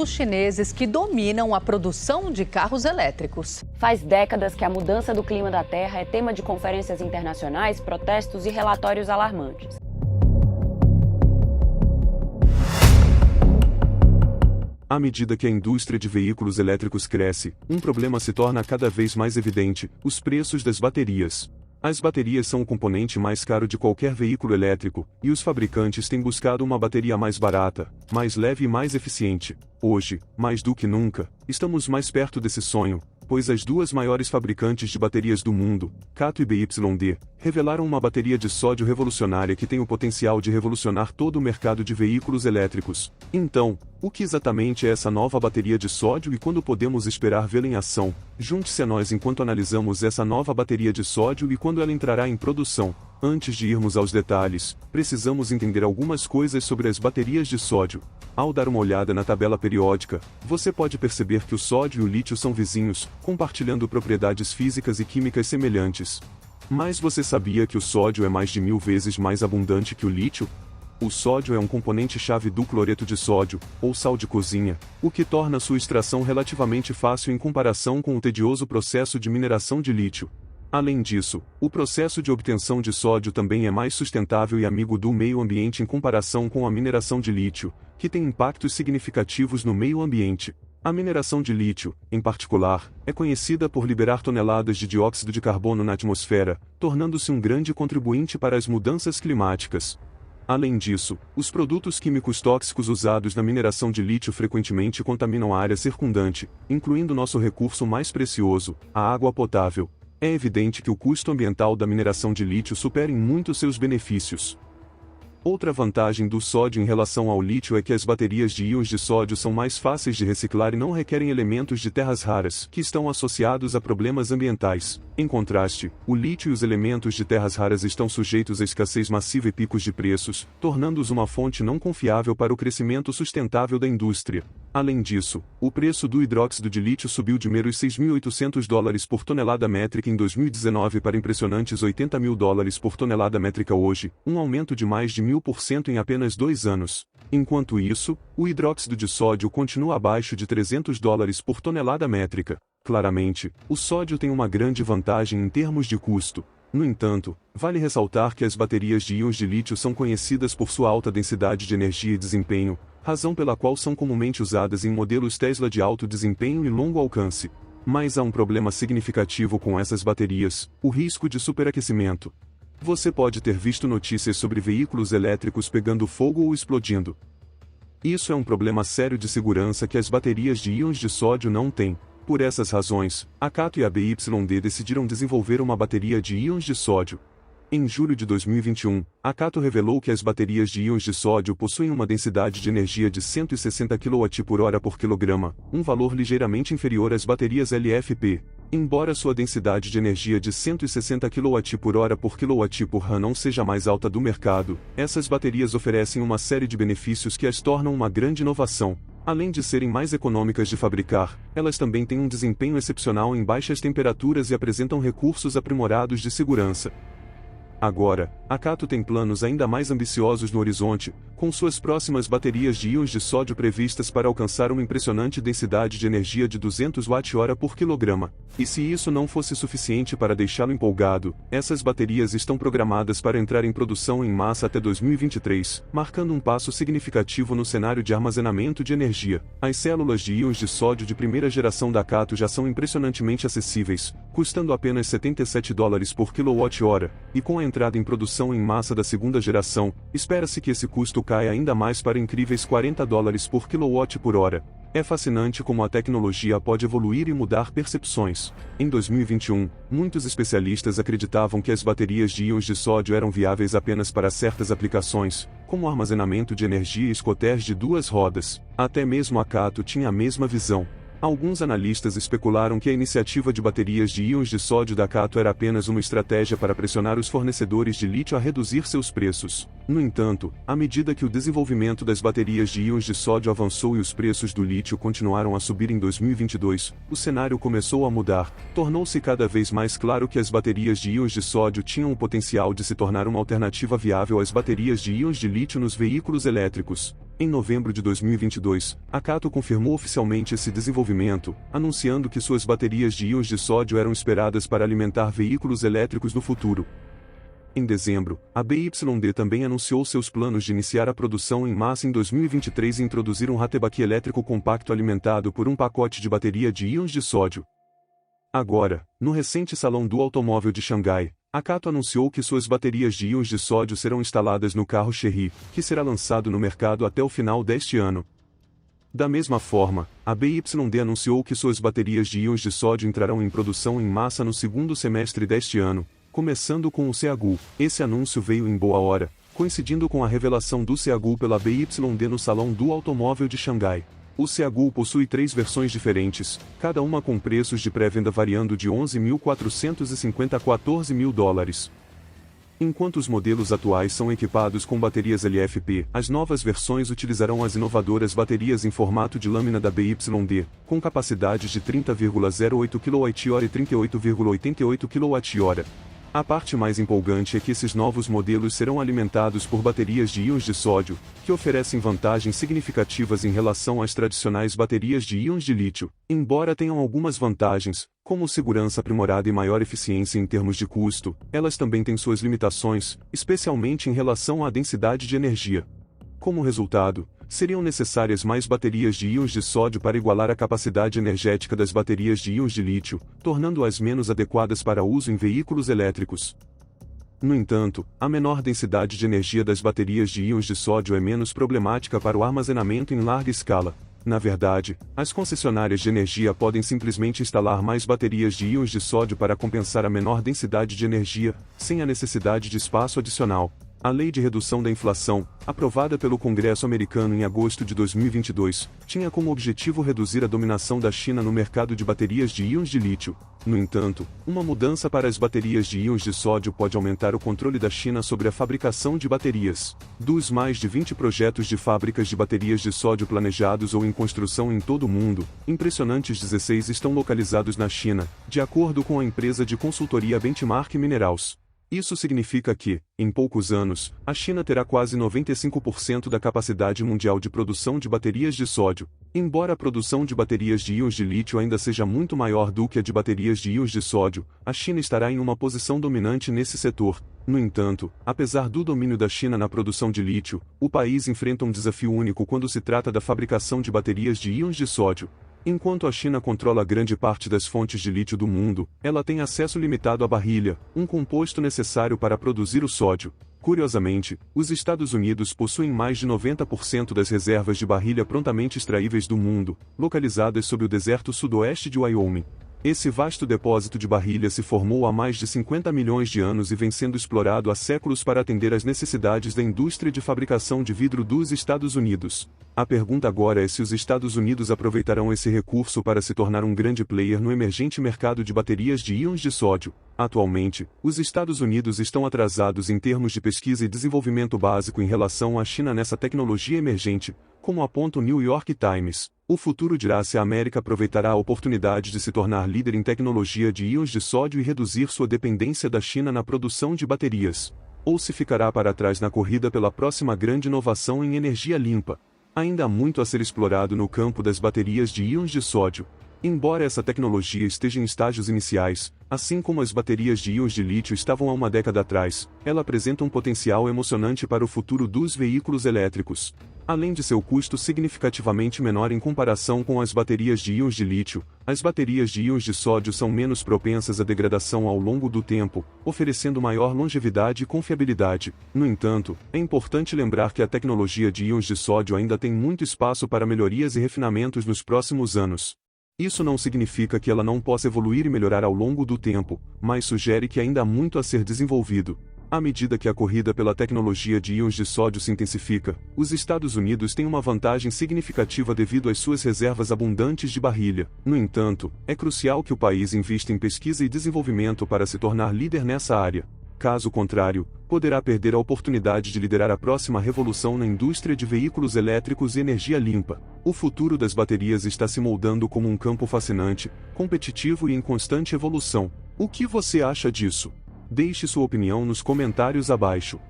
Os chineses que dominam a produção de carros elétricos. Faz décadas que a mudança do clima da Terra é tema de conferências internacionais, protestos e relatórios alarmantes. À medida que a indústria de veículos elétricos cresce, um problema se torna cada vez mais evidente: os preços das baterias. As baterias são o componente mais caro de qualquer veículo elétrico, e os fabricantes têm buscado uma bateria mais barata, mais leve e mais eficiente. Hoje, mais do que nunca, estamos mais perto desse sonho, pois as duas maiores fabricantes de baterias do mundo, CATO e BYD, revelaram uma bateria de sódio revolucionária que tem o potencial de revolucionar todo o mercado de veículos elétricos. Então, o que exatamente é essa nova bateria de sódio e quando podemos esperar vê-la em ação? Junte-se a nós enquanto analisamos essa nova bateria de sódio e quando ela entrará em produção. Antes de irmos aos detalhes, precisamos entender algumas coisas sobre as baterias de sódio. Ao dar uma olhada na tabela periódica, você pode perceber que o sódio e o lítio são vizinhos, compartilhando propriedades físicas e químicas semelhantes. Mas você sabia que o sódio é mais de 1000 vezes mais abundante que o lítio? O sódio é um componente-chave do cloreto de sódio, ou sal de cozinha, o que torna sua extração relativamente fácil em comparação com o tedioso processo de mineração de lítio. Além disso, o processo de obtenção de sódio também é mais sustentável e amigo do meio ambiente em comparação com a mineração de lítio, que tem impactos significativos no meio ambiente. A mineração de lítio, em particular, é conhecida por liberar toneladas de dióxido de carbono na atmosfera, tornando-se um grande contribuinte para as mudanças climáticas. Além disso, os produtos químicos tóxicos usados na mineração de lítio frequentemente contaminam a área circundante, incluindo nosso recurso mais precioso, a água potável. É evidente que o custo ambiental da mineração de lítio supera em muito seus benefícios. Outra vantagem do sódio em relação ao lítio é que as baterias de íons de sódio são mais fáceis de reciclar e não requerem elementos de terras raras, que estão associados a problemas ambientais. Em contraste, o lítio e os elementos de terras raras estão sujeitos a escassez massiva e picos de preços, tornando-os uma fonte não confiável para o crescimento sustentável da indústria. Além disso, o preço do hidróxido de lítio subiu de meros $6.800 por tonelada métrica em 2019 para impressionantes $80.000 por tonelada métrica hoje, um aumento de mais de 1000% em apenas 2 anos. Enquanto isso, o hidróxido de sódio continua abaixo de $300 por tonelada métrica. Claramente, o sódio tem uma grande vantagem em termos de custo. No entanto, vale ressaltar que as baterias de íons de lítio são conhecidas por sua alta densidade de energia e desempenho, razão pela qual são comumente usadas em modelos Tesla de alto desempenho e longo alcance. Mas há um problema significativo com essas baterias: o risco de superaquecimento. Você pode ter visto notícias sobre veículos elétricos pegando fogo ou explodindo. Isso é um problema sério de segurança que as baterias de íons de sódio não têm. Por essas razões, a CATO e a BYD decidiram desenvolver uma bateria de íons de sódio. Em julho de 2021, a CATO revelou que as baterias de íons de sódio possuem uma densidade de energia de 160 kWh por quilograma, um valor ligeiramente inferior às baterias LFP. Embora sua densidade de energia de 160 kWh por kWh não seja a mais alta do mercado, essas baterias oferecem uma série de benefícios que as tornam uma grande inovação. Além de serem mais econômicas de fabricar, elas também têm um desempenho excepcional em baixas temperaturas e apresentam recursos aprimorados de segurança. Agora, a CATO tem planos ainda mais ambiciosos no horizonte, com suas próximas baterias de íons de sódio previstas para alcançar uma impressionante densidade de energia de 200 Wh por quilograma. E se isso não fosse suficiente para deixá-lo empolgado, essas baterias estão programadas para entrar em produção em massa até 2023, marcando um passo significativo no cenário de armazenamento de energia. As células de íons de sódio de primeira geração da CATO já são impressionantemente acessíveis, custando apenas $77 por kWh, e com a entrada em produção em massa da segunda geração, espera-se que esse custo caia ainda mais para incríveis $40 por kWh. É fascinante como a tecnologia pode evoluir e mudar percepções. Em 2021, muitos especialistas acreditavam que as baterias de íons de sódio eram viáveis apenas para certas aplicações, como armazenamento de energia e scooters de 2 rodas. Até mesmo a CATO tinha a mesma visão. Alguns analistas especularam que a iniciativa de baterias de íons de sódio da CATO era apenas uma estratégia para pressionar os fornecedores de lítio a reduzir seus preços. No entanto, à medida que o desenvolvimento das baterias de íons de sódio avançou e os preços do lítio continuaram a subir em 2022, o cenário começou a mudar. Tornou-se cada vez mais claro que as baterias de íons de sódio tinham o potencial de se tornar uma alternativa viável às baterias de íons de lítio nos veículos elétricos. Em novembro de 2022, a Cato confirmou oficialmente esse desenvolvimento, anunciando que suas baterias de íons de sódio eram esperadas para alimentar veículos elétricos no futuro. Em dezembro, a BYD também anunciou seus planos de iniciar a produção em massa em 2023 e introduzir um ratebaque elétrico compacto alimentado por um pacote de bateria de íons de sódio. Agora, no recente Salão do Automóvel de Xangai, a Cato anunciou que suas baterias de íons de sódio serão instaladas no carro Chery, que será lançado no mercado até o final deste ano. Da mesma forma, a BYD anunciou que suas baterias de íons de sódio entrarão em produção em massa no segundo semestre deste ano, começando com o Ceagu. Esse anúncio veio em boa hora, coincidindo com a revelação do Ceagu pela BYD no Salão do Automóvel de Xangai. O Ceagu possui 3 versões diferentes, cada uma com preços de pré-venda variando de $11.450 a $14.000. Enquanto os modelos atuais são equipados com baterias LFP, as novas versões utilizarão as inovadoras baterias em formato de lâmina da BYD, com capacidades de 30,08 kWh e 38,88 kWh. A parte mais empolgante é que esses novos modelos serão alimentados por baterias de íons de sódio, que oferecem vantagens significativas em relação às tradicionais baterias de íons de lítio, embora tenham algumas vantagens, como segurança aprimorada e maior eficiência em termos de custo, elas também têm suas limitações, especialmente em relação à densidade de energia. Como resultado, seriam necessárias mais baterias de íons de sódio para igualar a capacidade energética das baterias de íons de lítio, tornando-as menos adequadas para uso em veículos elétricos. No entanto, a menor densidade de energia das baterias de íons de sódio é menos problemática para o armazenamento em larga escala. Na verdade, as concessionárias de energia podem simplesmente instalar mais baterias de íons de sódio para compensar a menor densidade de energia, sem a necessidade de espaço adicional. A Lei de Redução da Inflação, aprovada pelo Congresso americano em agosto de 2022, tinha como objetivo reduzir a dominação da China no mercado de baterias de íons de lítio. No entanto, uma mudança para as baterias de íons de sódio pode aumentar o controle da China sobre a fabricação de baterias. Dos mais de 20 projetos de fábricas de baterias de sódio planejados ou em construção em todo o mundo, impressionantes 16 estão localizados na China, de acordo com a empresa de consultoria Benchmark Minerals. Isso significa que, em poucos anos, a China terá quase 95% da capacidade mundial de produção de baterias de sódio. Embora a produção de baterias de íons de lítio ainda seja muito maior do que a de baterias de íons de sódio, a China estará em uma posição dominante nesse setor. No entanto, apesar do domínio da China na produção de lítio, o país enfrenta um desafio único quando se trata da fabricação de baterias de íons de sódio. Enquanto a China controla grande parte das fontes de lítio do mundo, ela tem acesso limitado à barrilha, um composto necessário para produzir o sódio. Curiosamente, os Estados Unidos possuem mais de 90% das reservas de barrilha prontamente extraíveis do mundo, localizadas sob o deserto sudoeste de Wyoming. Esse vasto depósito de barrilha se formou há mais de 50 milhões de anos e vem sendo explorado há séculos para atender às necessidades da indústria de fabricação de vidro dos Estados Unidos. A pergunta agora é se os Estados Unidos aproveitarão esse recurso para se tornar um grande player no emergente mercado de baterias de íons de sódio. Atualmente, os Estados Unidos estão atrasados em termos de pesquisa e desenvolvimento básico em relação à China nessa tecnologia emergente, como aponta o New York Times. O futuro dirá se a América aproveitará a oportunidade de se tornar líder em tecnologia de íons de sódio e reduzir sua dependência da China na produção de baterias, ou se ficará para trás na corrida pela próxima grande inovação em energia limpa. Ainda há muito a ser explorado no campo das baterias de íons de sódio. Embora essa tecnologia esteja em estágios iniciais, assim como as baterias de íons de lítio estavam há uma década atrás, ela apresenta um potencial emocionante para o futuro dos veículos elétricos. Além de seu custo significativamente menor em comparação com as baterias de íons de lítio, as baterias de íons de sódio são menos propensas à degradação ao longo do tempo, oferecendo maior longevidade e confiabilidade. No entanto, é importante lembrar que a tecnologia de íons de sódio ainda tem muito espaço para melhorias e refinamentos nos próximos anos. Isso não significa que ela não possa evoluir e melhorar ao longo do tempo, mas sugere que ainda há muito a ser desenvolvido. À medida que a corrida pela tecnologia de íons de sódio se intensifica, os Estados Unidos têm uma vantagem significativa devido às suas reservas abundantes de barrilha. No entanto, é crucial que o país invista em pesquisa e desenvolvimento para se tornar líder nessa área. Caso contrário, poderá perder a oportunidade de liderar a próxima revolução na indústria de veículos elétricos e energia limpa. O futuro das baterias está se moldando como um campo fascinante, competitivo e em constante evolução. O que você acha disso? Deixe sua opinião nos comentários abaixo.